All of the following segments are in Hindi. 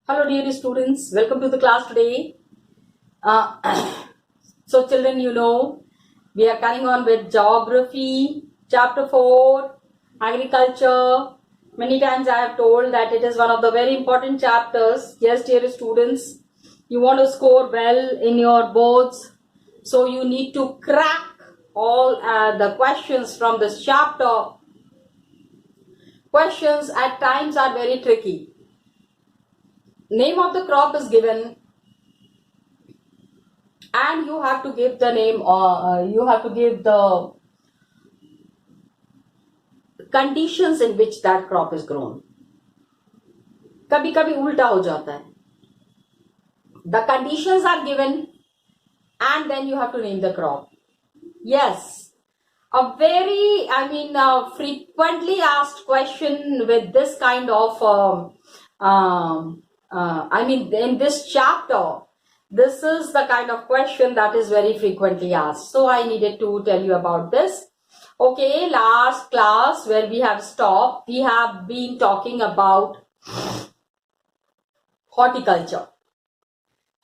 Hello, dear students. Welcome to the class today. So, children, we are carrying on with geography, chapter 4, agriculture. Many times I have told that it is one of the very important chapters. Yes, dear students, you want to score well in your boards. So, you need to crack all the questions from this chapter. Questions at times are very tricky. Name of the crop is given, and you have to give the name, or you have to give the conditions in which that crop is grown. कभी कभी उल्टा हो जाता है. The conditions are given and then you have to name the crop. Yes, a very frequently asked question with this kind of in this chapter, this is the kind of question that is very frequently asked. So I needed to tell you about this. Okay, last class where we have stopped, we have been talking about horticulture.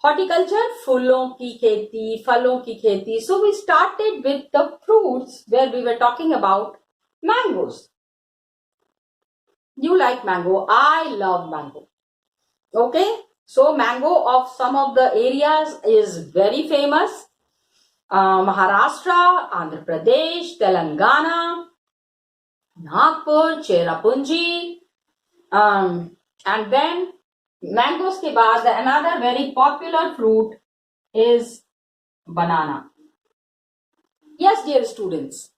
Horticulture, फूलों की खेती, फलों की खेती. So we started with the fruits where we were talking about mangoes. You like mango. I love mango. Okay. So mango of some of the areas is very famous. Maharashtra, Andhra Pradesh, Telangana, Nagpur, Cherrapunji, and then mangoes ke baad another very popular fruit is banana. Yes, dear students,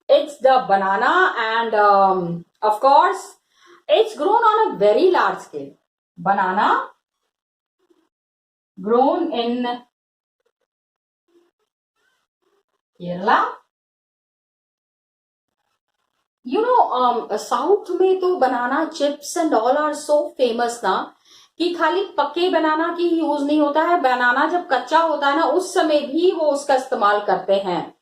it's the banana, and of course it's grown on a very large scale. Banana grown in Kerala. South में तो banana chips and all are so famous ना, कि खाली पके बनाना की यूज नहीं होता है. बनाना जब कच्चा होता है ना, उस समय भी वो उसका इस्तेमाल करते हैं.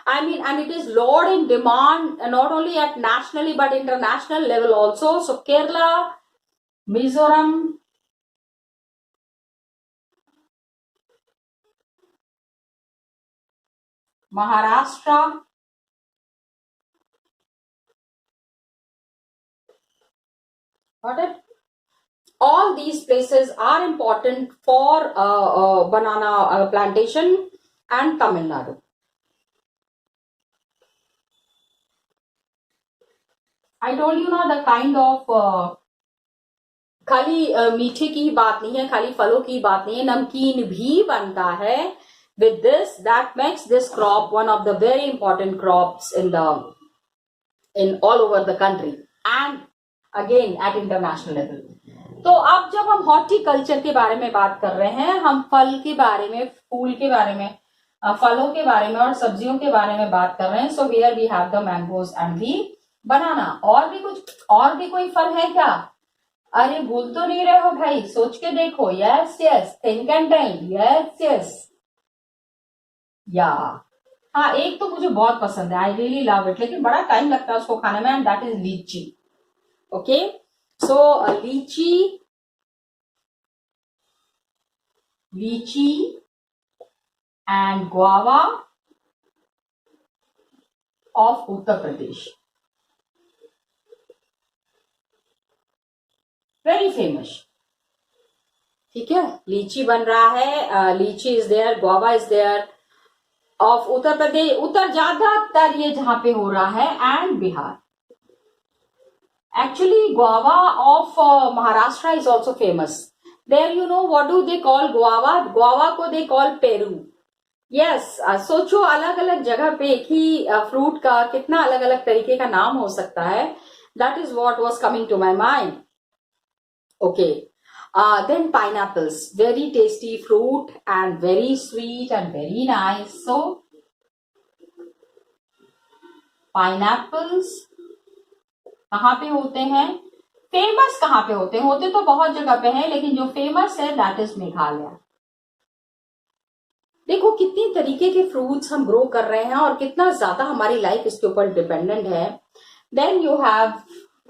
And it is lot in demand not only at nationally but international level also. So Kerala, Mizoram, Maharashtra, got it? All these places are important for banana plantation, and Tamil Nadu. I told you ना, the kind of खाली मीठे की बात नहीं है, खाली फलों की बात नहीं है, नमकीन भी बनता है. With this, that makes this crop one of the very important crops in all over the country and again at international level. तो अब जब हम हॉर्टिकल्चर के बारे में बात कर रहे हैं, हम फल के बारे में, फूल के बारे में, फलों के बारे में और सब्जियों के बारे में बात कर रहे हैं. So here we have the mangoes and the banana. और भी कोई फल है क्या? अरे भूल तो नहीं रहे हो भाई, सोच के देखो. Yes yes, think and tell. Yes yes, या हाँ, एक तो मुझे बहुत पसंद है, आई रियली लव इट, लेकिन बड़ा टाइम लगता है उसको खाने में, एंड दैट इज लीची. ओके, सो लीची and guava of Uttar Pradesh. Very famous. ठीक है, लीची बन रहा है. Litchi is there, guava is there of Uttar Pradesh. Uttar ज्यादातर ये जहां पे हो रहा है, and Bihar. Actually, guava of Maharashtra is also famous. There, what do they call guava? Guava को they call Peru. Yes, सोचो अलग अलग जगह पे एक ही फ्रूट का कितना अलग अलग तरीके का नाम हो सकता है. That is what was coming to my mind. Okay, then pineapples, very tasty fruit and very sweet and very nice. So pineapples कहाँ पे होते हैं? फेमस कहाँ पे होते हैं? होते तो बहुत जगह पे हैं, लेकिन जो फेमस है दैट इज मेघालय. देखो कितनी तरीके के फ्रूट्स हम ग्रो कर रहे हैं और कितना ज्यादा हमारी लाइफ इसके ऊपर डिपेंडेंट है. Then you have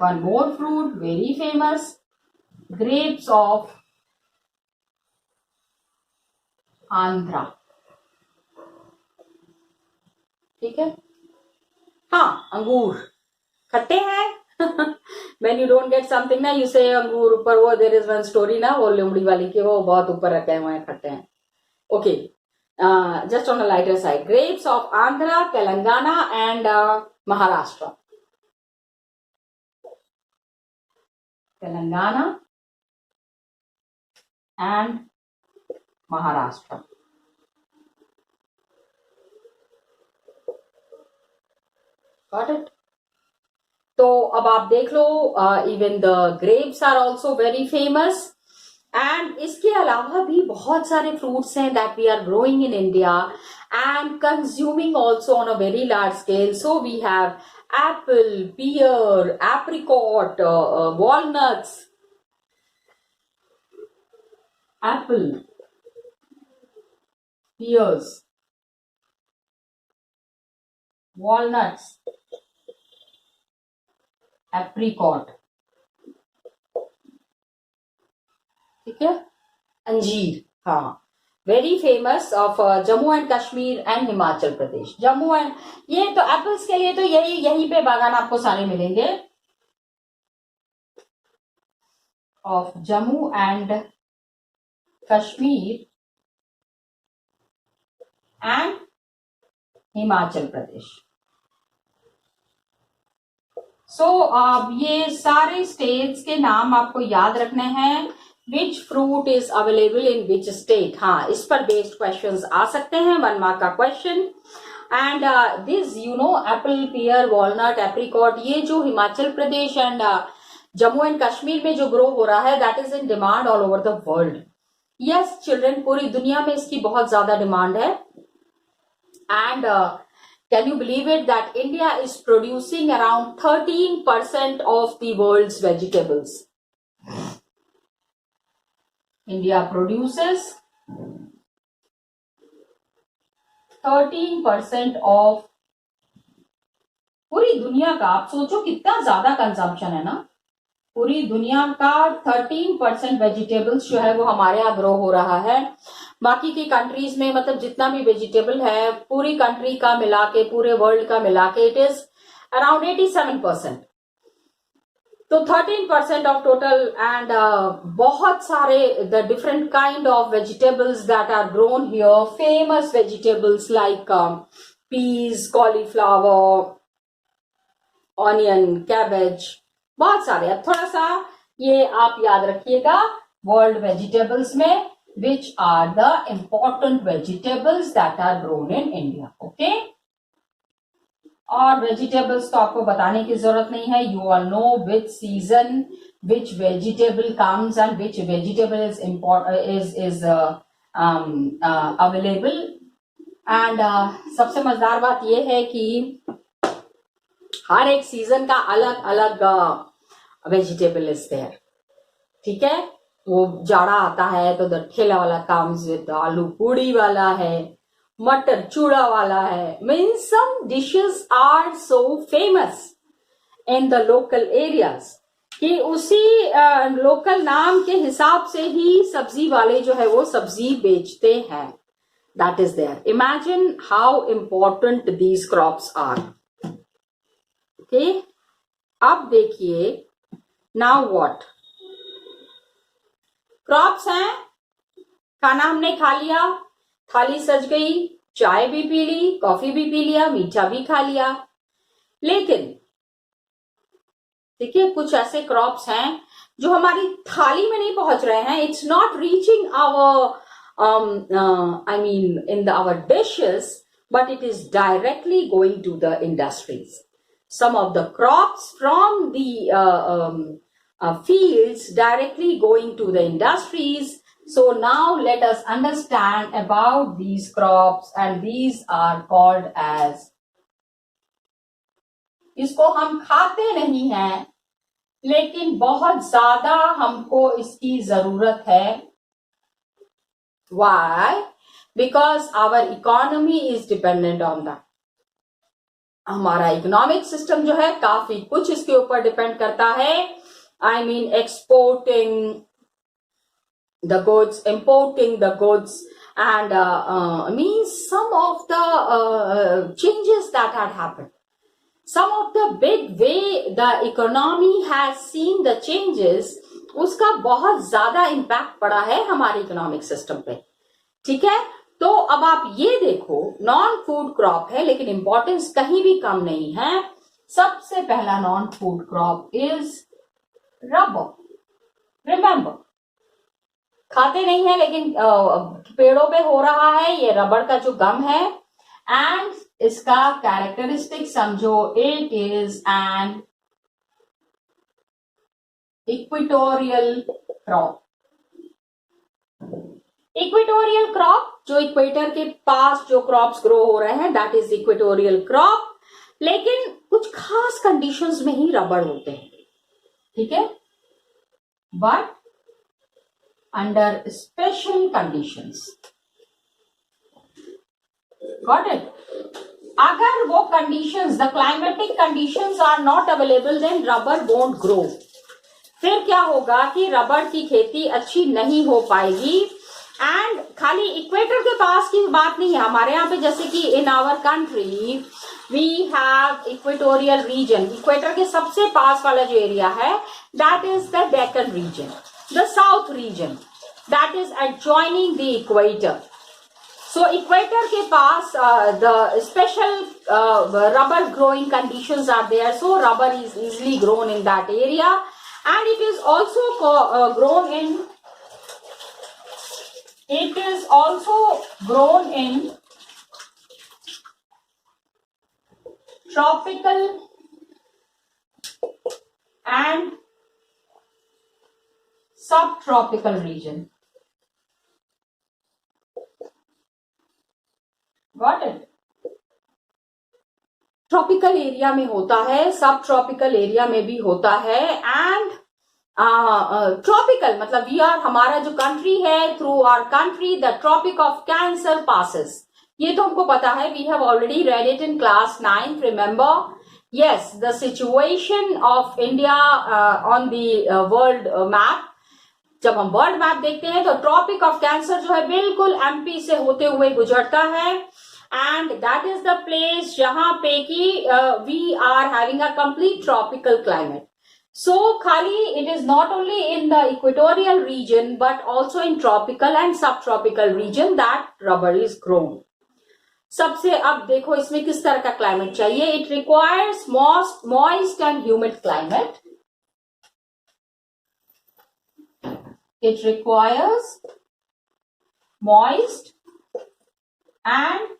one more fruit very famous, grapes of Andhra, ठीक है। हाँ, अंगूर खट्टे हैं। When you don't get something ना, you say अंगूर ऊपर, वो there is one story ना, वो लोमड़ी वाली की, वो बहुत ऊपर रखे हुए हैं, खट्टे हैं। Okay, just on a lighter side, grapes of Andhra, Telangana and Maharashtra. Telangana and Maharashtra. Got it? तो अब आप देख लो, even the grapes are also very famous, and इसके अलावा भी बहुत सारे फ्रूट्स हैं that we are growing in India and consuming also on a very large scale. So we have apple, pear, apricot, walnuts, apple, pears, walnuts, apricot, ठीक है, अंजीर. हाँ, very famous of Jammu and Kashmir and Himachal Pradesh. Jammu and, ये तो एप्पल्स के लिए तो यहीं पे बागान आपको सारे मिलेंगे of Jammu and Kashmir and Himachal Pradesh. So ये सारे स्टेट्स के नाम आपको याद रखने हैं. Which fruit is available in which state. हाँ, इस पर बेस्ड क्वेश्चंस आ सकते हैं, 1 मार्क का question. And this you know apple, pear, walnut, apricot, ये जो हिमाचल प्रदेश एंड जम्मू एंड कश्मीर में जो ग्रो हो रहा है, that is in demand all over the world. Yes children, पूरी दुनिया में इसकी बहुत ज्यादा डिमांड है. And can you believe it that India is producing around 13% of the world's vegetables. India produces 13% of पूरी दुनिया का. आप सोचो कितना ज्यादा कंजम्पशन है ना. पूरी दुनिया का 13% वेजिटेबल्स जो है वो हमारे यहाँ ग्रो हो रहा है. बाकी की कंट्रीज में, मतलब जितना भी वेजिटेबल है पूरी कंट्री का मिला के, पूरे वर्ल्ड का मिला के, इट इज अराउंड 87%. तो 13% ऑफ टोटल. एंड बहुत सारे the different kind of vegetables that are grown here. Famous vegetables like peas, cauliflower, onion, cabbage, बहुत सारे. अब थोड़ा सा ये आप याद रखिएगा, वर्ल्ड वेजिटेबल्स में which are the important vegetables that are grown in India. Okay? और वेजिटेबल्स तो आपको बताने की जरूरत नहीं है. You all know which season which vegetable comes and which vegetable is available. And सबसे मजेदार बात ये है कि हर एक सीजन का अलग अलग वेजिटेबल इज देयर. ठीक है, वो जाड़ा आता है तो द ठेला वाला कम्स विद आलू पूड़ी वाला है, मटर चूड़ा वाला है. Means some dishes are so famous in the local areas कि उसी लोकल नाम के हिसाब से ही सब्जी वाले जो है वो सब्जी बेचते हैं. That is there. Imagine how important these crops are. Okay, अब देखिए, नाउ व्हाट क्रॉप्स हैं. खाना हमने खा लिया, थाली सज गई, चाय भी पी ली, कॉफी भी पी लिया, मीठा भी खा लिया. लेकिन देखिए, कुछ ऐसे क्रॉप्स हैं जो हमारी थाली में नहीं पहुंच रहे हैं. It's not reaching our I mean in our dishes, but it is directly going to the industries. Some of the crops from the fields directly going to the industries. So now let us understand about these crops, and these are called as, इसको हम खाते नहीं हैं लेकिन बहुत ज्यादा हमको इसकी जरूरत है. Why? Because our economy is dependent on that. हमारा इकोनॉमिक सिस्टम जो है काफी कुछ इसके ऊपर डिपेंड करता है. I mean exporting the goods, importing the goods, and means some of the changes that had happened. Some of the big way the economy has seen the changes, उसका बहुत ज्यादा इम्पैक्ट पड़ा है हमारे इकोनॉमिक सिस्टम पे. ठीक है, तो अब आप ये देखो, नॉन फूड क्रॉप है लेकिन इंपॉर्टेंस कहीं भी कम नहीं है. सबसे पहला non food crop is rubber. Remember, खाते नहीं है लेकिन पेड़ों पे हो रहा है ये रबर का जो गम है. एंड इसका कैरेक्टरिस्टिक समझो, it is an equatorial crop. Equatorial crop, जो इक्वेटर के पास जो क्रॉप्स ग्रो हो रहे हैं, दैट इज इक्वेटोरियल क्रॉप. लेकिन कुछ खास कंडीशंस में ही रबर होते हैं. ठीक है, but under special conditions. Got it? अगर वो conditions, the climatic conditions are not available, then rubber won't grow. फिर क्या होगा कि रबर की खेती अच्छी नहीं हो पाएगी. एंड खाली इक्वेटर के पास की बात नहीं है, हमारे यहाँ पे जैसे कि in our country we have equatorial region. Equator के सबसे पास वाला जो एरिया है, that is the Deccan region, the south region, that is adjoining the equator. So equator के पास the special rubber growing conditions are there. So rubber is easily grown in that area and it is also grown in tropical and subtropical region. Got it? Tropical area में होता है, सब ट्रॉपिकल एरिया में भी होता है. एंड ट्रॉपिकल मतलब वी आर, हमारा जो कंट्री है, through our country the Tropic of Cancer passes. ये तो हमको पता है, we have already read it in class 9. Remember, yes, the situation of India on the world map. जब हम वर्ल्ड मैप देखते हैं तो ट्रॉपिक ऑफ कैंसर जो है बिल्कुल एमपी से होते हुए गुजरता है. And that is the place जहां पे कि we are having a complete tropical climate. So, खाली it is not only in the equatorial region but also in tropical and subtropical region that rubber is grown. सबसे अब देखो इसमें किस तरह का क्लाइमेट चाहिए. It requires moist and humid climate. It requires moist and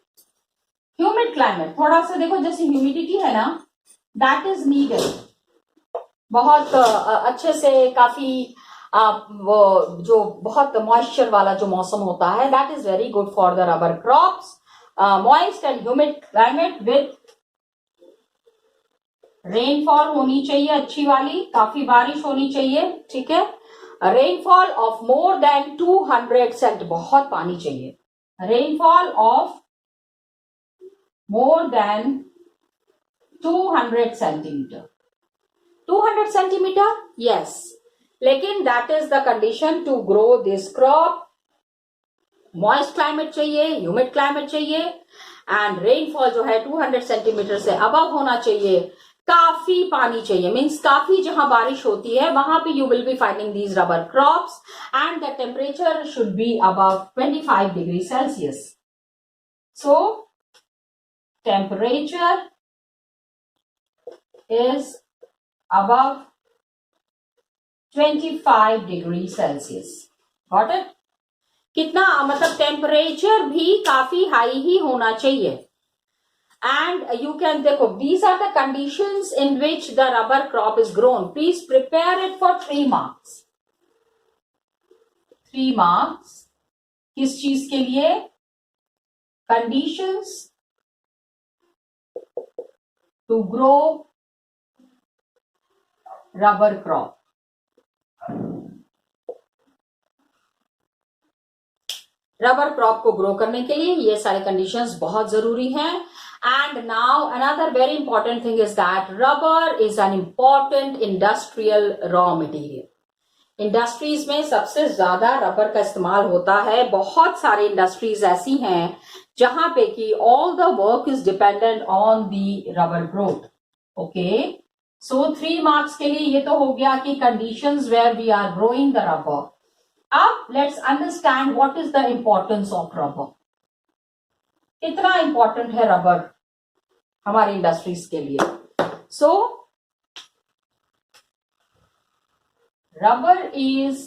humid climate. थोड़ा सा देखो, जैसे ह्यूमिडिटी है ना, that is needed. बहुत अच्छे से, काफी वो जो बहुत मॉइस्चर वाला जो मौसम होता है, that is very good for the rubber crops. Moist and humid climate with rainfall होनी चाहिए अच्छी वाली, काफी बारिश होनी चाहिए. ठीक है, rainfall of more than 200 cent, बहुत पानी चाहिए. Rainfall of more than 200 centimetre. 200 centimetre, yes, लेकिन that is the condition to grow this crop. Moist climate चाहिए, ह्यूमिड क्लाइमेट चाहिए एंड रेनफॉल जो है 200 सेंटीमीटर से अबव होना चाहिए. काफी पानी चाहिए, मीन्स काफी जहां बारिश होती है वहां पे you will be finding these rubber crops. And the temperature should be above 25 degree Celsius. So temperature is above 25 degree Celsius. Got it? कितना मतलब टेम्परेचर भी काफी हाई ही होना चाहिए. एंड यू कैन देखो, these are the conditions in which the rubber crop is grown. Please prepare it for 3 marks. 3 marks किस चीज के लिए? Conditions to grow rubber crop. Rubber crop को ग्रो करने के लिए ये सारे कंडीशंस बहुत जरूरी हैं. And now another very important thing is that rubber is an important industrial raw material. Industries में सबसे ज्यादा रबर का इस्तेमाल होता है. बहुत सारे इंडस्ट्रीज ऐसी हैं जहां पे कि all the work is dependent on the rubber growth. Okay, so 3 marks के लिए ये तो हो गया कि conditions where we are growing the rubber. अब let's understand what is the importance of rubber. कितना इंपॉर्टेंट है रबर हमारी इंडस्ट्रीज के लिए. सो rubber is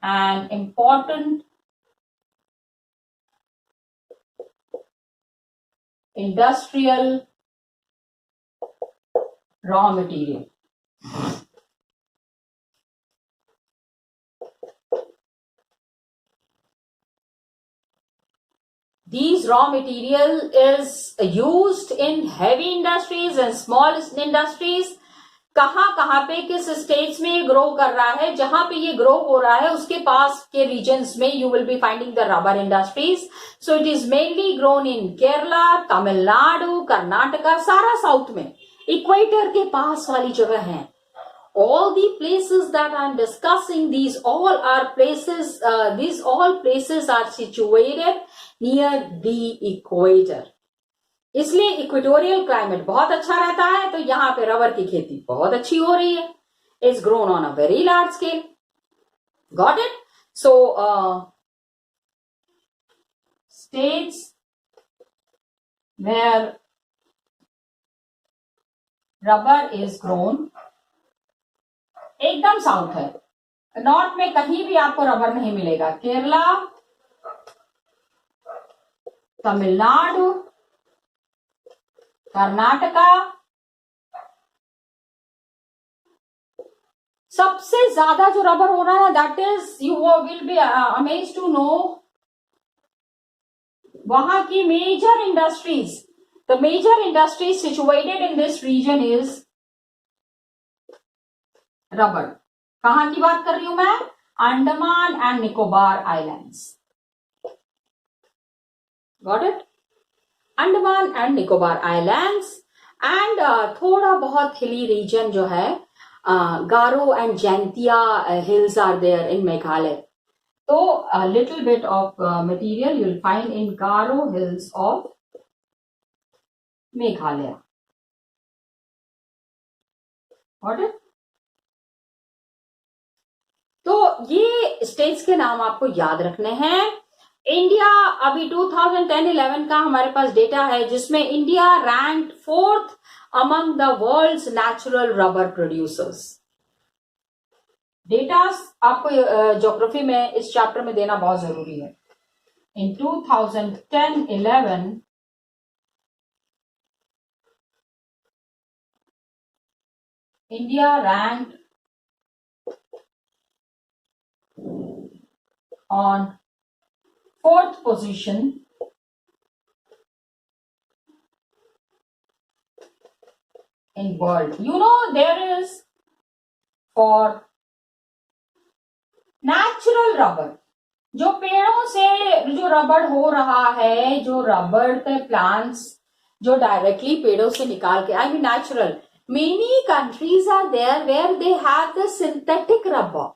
an important industrial raw material. These raw material is used in heavy industries and small industries. कहां पे किस स्टेट्स में ये ग्रो कर रहा है, जहां पे ये ग्रो हो रहा है उसके पास के रीजन्स में you will be finding the rubber industries. So it is mainly grown in Kerala, Tamil Nadu, Karnataka, सारा साउथ में इक्वेटर के पास वाली जगह है. All the places that I am discussing, these all places are situated near the equator. इसलिए इक्वेटोरियल क्लाइमेट बहुत अच्छा रहता है, तो यहां पे रबर की खेती बहुत अच्छी हो रही है. It's grown on a very large scale. Got it. So states where rubber is grown, एकदम साउथ है, नॉर्थ में कहीं भी आपको रबर नहीं मिलेगा. केरला, तमिलनाडु, कर्नाटका, सबसे ज्यादा जो रबर हो रहा है that is, you will be amazed to know, वहां की major industries, the major industries situated in this region is rubber. कहां की बात कर रही हूं मैं? Andaman and Nicobar islands. Got it. Andaman and Nicobar islands and थोड़ा बहुत हिली रीजन जो है, Garo and Jaintia hills are there in Meghalaya. तो little bit of material you will find in Garo hills of Meghalaya. Got it. तो ये स्टेट्स के नाम आपको याद रखने हैं. इंडिया अभी 2010-11 का हमारे पास डेटा है जिसमें India rank 4th among the world's natural rubber producers. Data आपको ज्योग्राफी में इस चैप्टर में देना बहुत जरूरी है. In 2010-11 India rank on 4th position in world. You know, there is for natural rubber, जो पेड़ों से जो रबर हो रहा है, जो रबर के प्लांट्स जो डायरेक्टली पेड़ों से निकाल के, I mean natural, many countries are there where they have the synthetic rubber,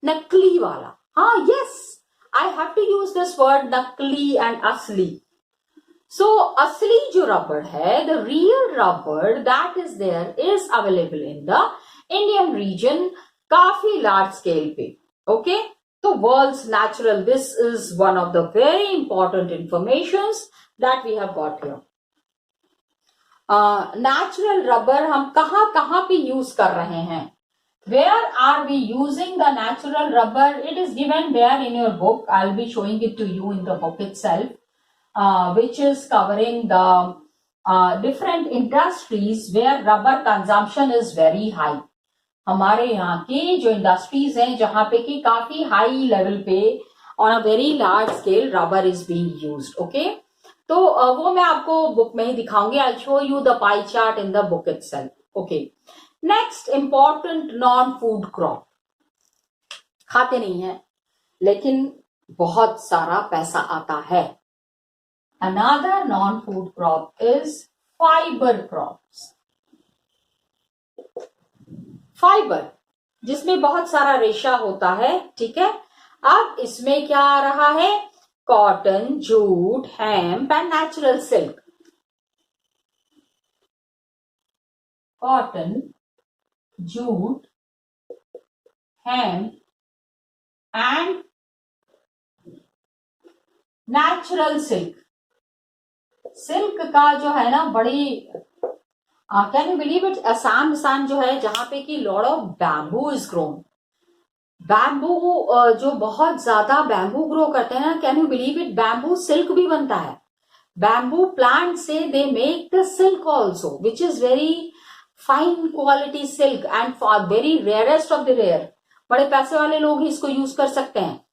नकली वाला. हाँ, yes, I have to use this word नकली and असली. So असली जो रबर है, the real rubber that is there is available in the Indian region, काफी large scale पे. Okay, तो world's natural, this is one of the very important informations that we have got here. Natural rubber हम कहाँ पे use कर रहे हैं? Where are we using the natural rubber? It is given there in your book. I'll be showing it to you in the book itself, which is covering the different industries where rubber consumption is very high. हमारे यहाँ की जो इंडस्ट्रीज हैं जहां पे कि काफी हाई लेवल पे on a very large scale rubber is being used. Okay, तो वो मैं आपको बुक में ही दिखाऊंगी. I show you the pie chart in the book itself. Okay, next important non food crop, खाते नहीं है लेकिन बहुत सारा पैसा आता है. Another non food crop is fibre crops. Fibre, जिसमें बहुत सारा रेशा होता है, ठीक है। अब इसमें क्या आ रहा है, cotton, jute, hemp and natural silk. Cotton, jute, hemp and natural silk. Silk का जो है ना बड़ी, can you believe it, Assam जो है जहां पे कि lot of bamboo is grown. Bamboo जो बहुत ज्यादा बैम्बू ग्रो करते हैं ना, can you believe it, bamboo silk भी बनता है। बैम्बू प्लांट से they make the silk also, which is very fine quality silk and for very rarest of the rare. बड़े पैसे वाले लोग ही इसको यूज कर सकते हैं।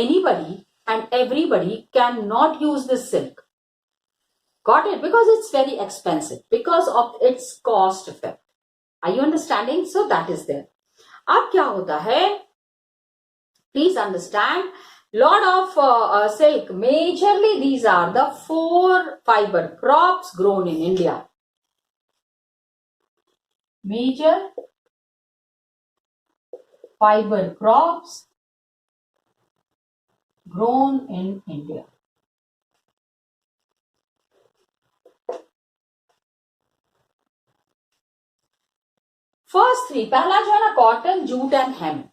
Anybody and everybody cannot use this silk. Got it? Because it's very expensive, because of its cost effect. Are you understanding? So that is there. अब क्या होता है, please understand, lot of silk, majorly these are the 4 fiber crops grown in India. Major fiber crops grown in India. First 3, पहला जो है ना कॉटन, जूट एंड हेम्प,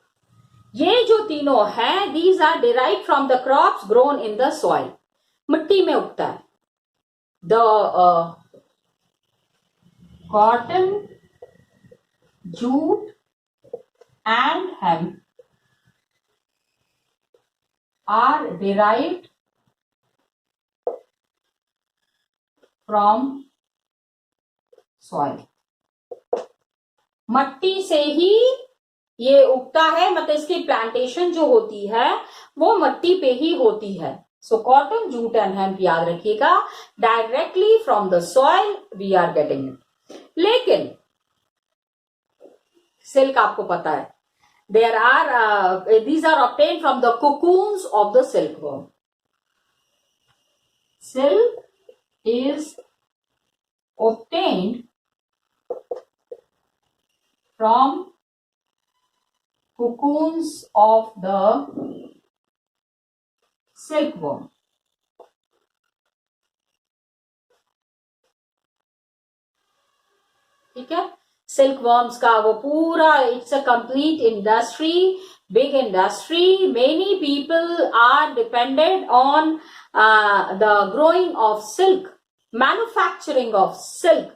ये जो तीनों हैं, these are derive from the crops grown in the soil, मिट्टी में उगता है। The cotton, jute and hemp are derived from soil. मट्टी से ही ये उगता है, मतलब इसकी प्लांटेशन जो होती है वो मट्टी पे ही होती है। So cotton, jute and hemp याद रखिएगा, directly from the soil we are getting it. लेकिन सिल्क आपको पता है, there are these are obtained from the cocoons of the silkworm. Silk is obtained from cocoons of the silkworm. ठीक है, सिल्कवर्म्स का वो पूरा, it's a complete industry, big industry. Many people are dependent on the growing of silk, manufacturing of silk,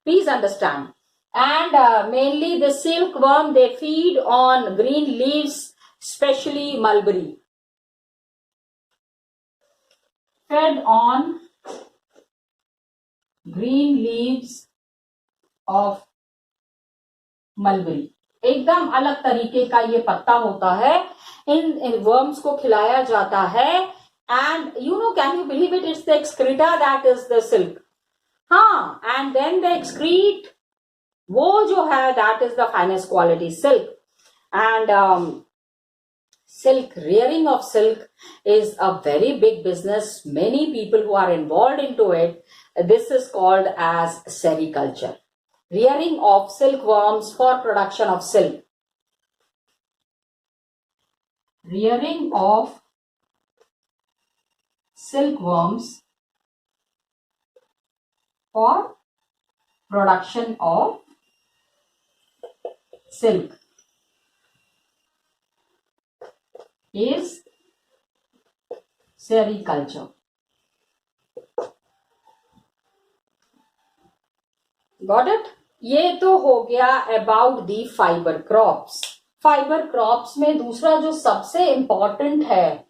please understand. And mainly the silkworm, they feed on green leaves, specially mulberry, fed on green leaves of mulberry। एकदम अलग तरीके का ये पत्ता होता है, इन वर्म्स को खिलाया जाता है। And you know, can you believe it, it's the excreta that is the silk. हाँ, एंड देन द एक्सक्रीट, वो जो है that is the finest quality silk. And silk, rearing of silk is a very big business. Many people who are involved into it, this is called as sericulture. Rearing of silkworms for production of silk. Rearing of silkworms for production of silk is sericulture. Got it? ये तो हो गया about the fibre crops. Fibre crops में दूसरा जो सबसे इंपॉर्टेंट है,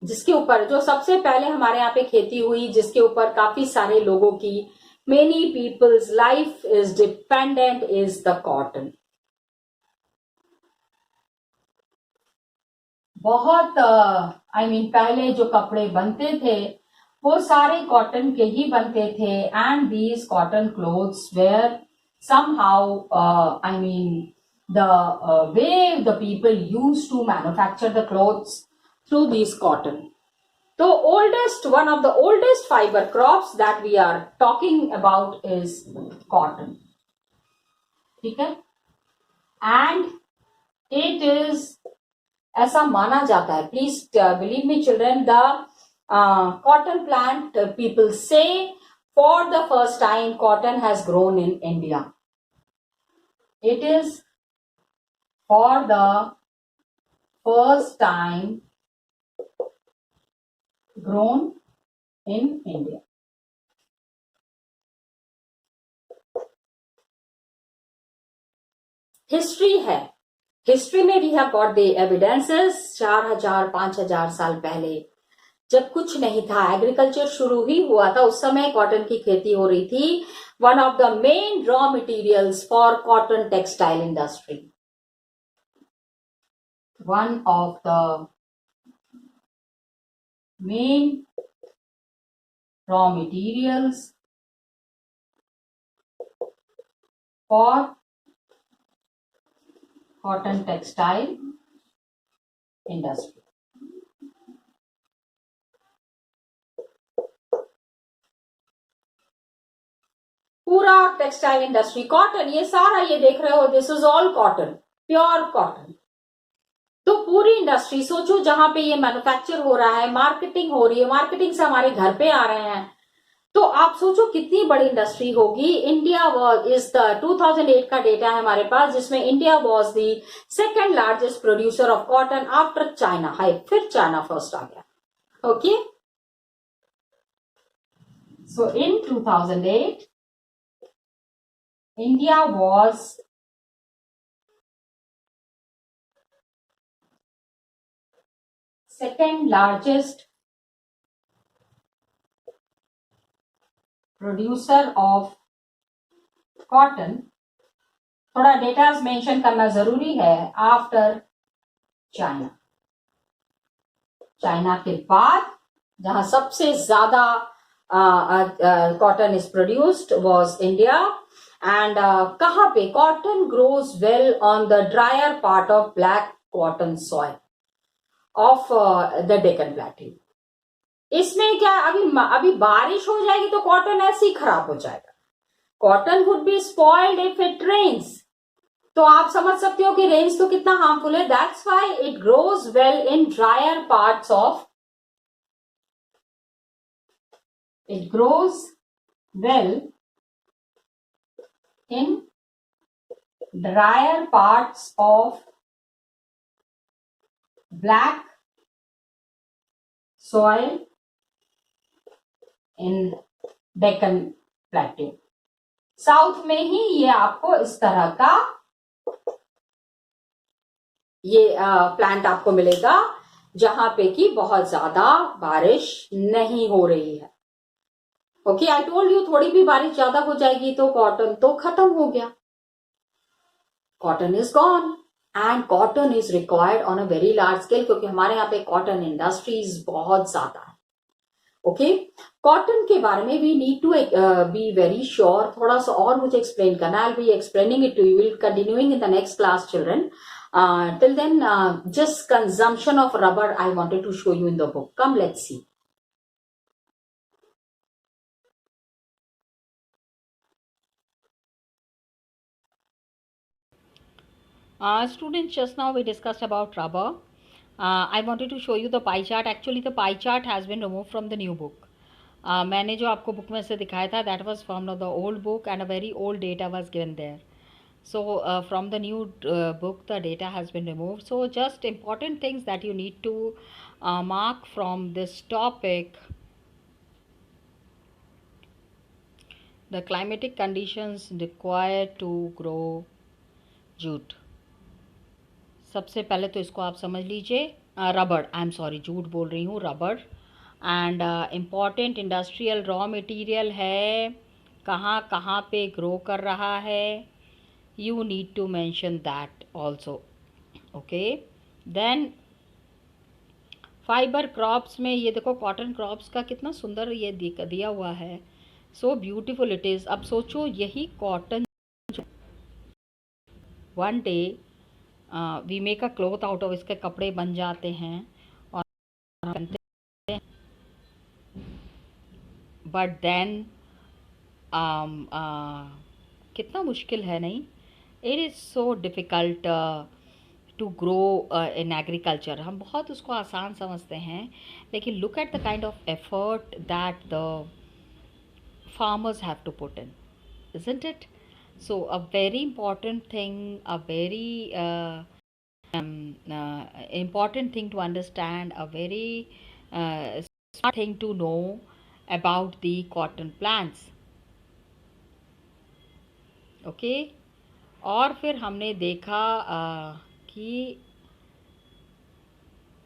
जिसके ऊपर जो सबसे पहले हमारे यहाँ पे खेती हुई, जिसके ऊपर काफी सारे लोगों की, many people's life is dependent, is the cotton. बहुत पहले जो कपड़े बनते थे वो सारे कॉटन के ही बनते थे। And these cotton clothes were somehow the way the people used to manufacture the clothes through these cotton. The one of the oldest fiber crops that we are talking about is cotton. ठीक है, and it is, ऐसा माना जाता है, please believe me children, the cotton plant, people say for the first time cotton has grown in India. It is for the first time grown in India. History है, हिस्ट्री में we have got the evidences 4000-5000 साल पहले, जब कुछ नहीं था, एग्रीकल्चर शुरू ही हुआ था, उस समय कॉटन की खेती हो रही थी. One of the main raw materials for cotton textile industry, one of the main raw materials for cotton textile industry. पूरा टेक्सटाइल इंडस्ट्री, कॉटन, ये सारा ये देख रहे हो, this is all cotton, pure cotton. तो पूरी इंडस्ट्री सोचो, जहां पे ये मैन्युफैक्चर हो रहा है, मार्केटिंग हो रही है, मार्केटिंग से हमारे घर पे आ रहे हैं, तो आप सोचो कितनी बड़ी इंडस्ट्री होगी. इंडिया वॉज इज द 2008 का डेटा है हमारे पास, जिसमें India was the second largest producer of cotton after China. High, फिर चाइना फर्स्ट आ गया. Okay, so in 2008 India was second largest producer of cotton. थोड़ा डेटाज मेंशन करना जरूरी है. आफ्टर चाइना, चाइना के बाद जहां सबसे ज्यादा cotton is produced was India. And कहां पे cotton grows well on the dryer part of black cotton soil of the Deccan plateau. इसमें क्या, अभी बारिश हो जाएगी तो कॉटन ऐसे ही खराब हो जाएगा. Cotton would be spoiled if it rains. तो आप समझ सकते हो कि रेन्स तो कितना हार्मफुल है. That's why it grows well in dryer parts of, it grows well in drier parts of black soil in Deccan Plateau. South में ही ये आपको इस तरह का ये प्लांट आपको मिलेगा, जहां पे कि बहुत ज्यादा बारिश नहीं हो रही है. ओके, आई टोल्ड यू, थोड़ी भी बारिश ज्यादा हो जाएगी तो कॉटन तो खत्म हो गया. Cotton is gone and cotton is required on a very large scale, क्योंकि हमारे यहाँ पे कॉटन इंडस्ट्रीज बहुत ज्यादा है. ओके, कॉटन के बारे में we need to be very sure. थोड़ा सा और मुझे एक्सप्लेन करना, I will be explaining it to you, will continuing in the next class children. Till then, just consumption of rubber I wanted to show you in the book. Come, let's see. Students, just now we discussed about rubber. I wanted to show you the pie chart. Actually, the pie chart has been removed from the new book. मैंने जो आपको बुक में से दिखाया था, that was from the old book and a very old data was given there. So from the new book, the data has been removed. So just important things that you need to mark from this topic. The climatic conditions required to grow jute. सबसे पहले तो इसको आप समझ लीजिए, रबड़, आई एम सॉरी, झूठ बोल रही हूँ, रबड़. And important industrial raw material है, कहाँ कहाँ पे ग्रो कर रहा है, you need to mention that also. Okay, then fibre crops में ये देखो, कॉटन क्रॉप्स का कितना सुंदर ये दिया हुआ है. So beautiful it is. अब सोचो, यही cotton one day we make a cloth out of, इसके कपड़े बन जाते हैं और पहनते हैं. बट देन कितना मुश्किल है, नहीं? It is so difficult to grow in agriculture. हम बहुत उसको आसान समझते हैं, लेकिन look at the kind of effort that the farmers have to put in, isn't it? So a very important thing, a very important thing to understand, a very smart thing to know about the cotton plants. Okay. और फिर हमने देखा कि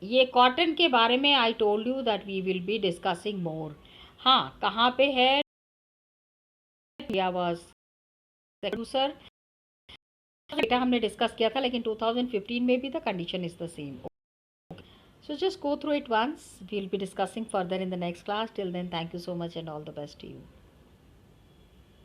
ये कॉटन के बारे में I told you that we will be discussing more. हाँ, कहाँ पे है सर डेटा हमने डिस्कस किया था, लेकिन 2015 में भी the condition is the same. So just go through it once. We'll be discussing further in the next class. Till then, thank you so much and all the best to you.